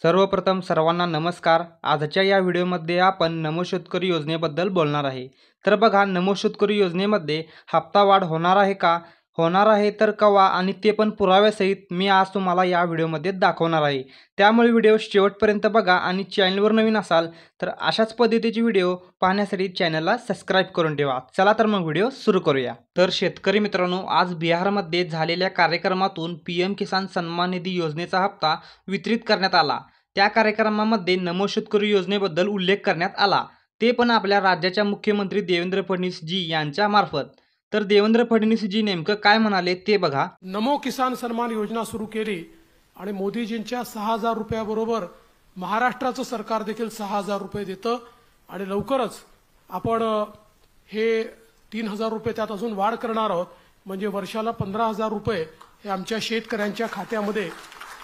सर्वप्रथम सर्वांना नमस्कार. आजच्या या व्हिडिओमध्ये आपण नमो शेतकरी योजनेबद्दल बोलणार आहे. तर बघा, नमो शेतकरी योजनेमध्ये हप्ता वाढ होणार आहे का? होणार आहे तर केव्हा? आणि ते पण पुराव्यासहित मी आज तुम्हाला या व्हिडिओमध्ये दाखवणार आहे. त्यामुळे व्हिडिओ शेवटपर्यंत बघा आणि चॅनलवर नवीन असाल तर अशाच पद्धतीचे व्हिडिओ पाहण्यासाठी चॅनलला सबस्क्राईब करून ठेवा. चला तर मग व्हिडिओ सुरू करूया. तर शेतकरी मित्रांनो, आज बिहारमध्ये झालेल्या कार्यक्रमातून पीएम किसान सन्मान निधी योजनेचा हप्ता वितरित करण्यात आला. त्या कार्यक्रमामध्ये नमो शेतकरी योजनेबद्दल उल्लेख करण्यात आला, ते पण आपल्या राज्याच्या मुख्यमंत्री देवेंद्र फडणवीसजी यांच्या मार्फत. तर देवेंद्र फडणवीसजी नेमकं काय म्हणाले ते बघा. नमो किसान सन्मान योजना सुरू केली आणि मोदीजींच्या 6,000 रुपयाबरोबर महाराष्ट्राचं सरकार देखील 6,000 रुपये देतं आणि लवकरच आपण हे 3,000 रुपये त्यात अजून वाढ करणार आहोत. म्हणजे वर्षाला 15,000 रुपये हे आमच्या शेतकऱ्यांच्या खात्यामध्ये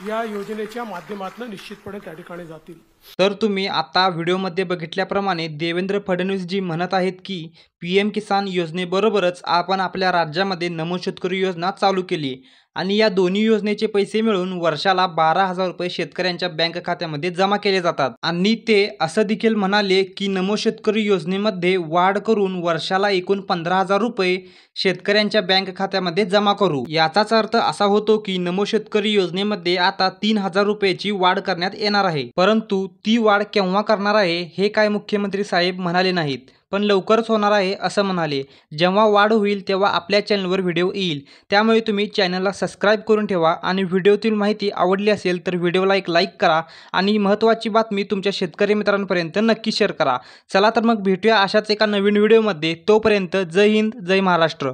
या योजनेच्या माध्यमातून निश्चितपणे त्या ठिकाणी जातील. तर तुम्ही आता व्हिडिओमध्ये बघितल्याप्रमाणे देवेंद्र फडणवीसजी म्हणत आहेत की पीएम किसान योजनेबरोबरच आपण आपल्या राज्यामध्ये नमो शेतकरी योजना चालू केली आणि या दोन्ही योजनेचे पैसे मिळून वर्षाला 12,000 रुपये शेतकऱ्यांच्या बँक खात्यामध्ये जमा केले जातात. आणि ते असं देखील म्हणाले की नमो शेतकरी योजनेमध्ये वाढ करून वर्षाला एकूण 15,000 रुपये शेतकऱ्यांच्या बँक खात्यामध्ये जमा करू. याचाच अर्थ असा होतो की नमो शेतकरी योजनेमध्ये आता 3,000 रुपयाची वाढ करण्यात येणार आहे. परंतु ती वाढ केव्हा करणार आहे हे काय मुख्यमंत्री साहेब म्हणाले नाहीत, पण लवकरच होणार आहे असं म्हणाले. जेव्हा वाढ होईल तेव्हा आपल्या चॅनलवर व्हिडिओ येईल. त्यामुळे तुम्ही चॅनलला सबस्क्राईब करून ठेवा आणि व्हिडिओतील माहिती आवडली असेल तर व्हिडिओला एक लाईक करा आणि महत्त्वाची बातमी तुमच्या शेतकरी मित्रांपर्यंत नक्की शेअर करा. चला तर मग भेटूया अशाच एका नवीन व्हिडिओमध्ये. तोपर्यंत जय हिंद, जय महाराष्ट्र.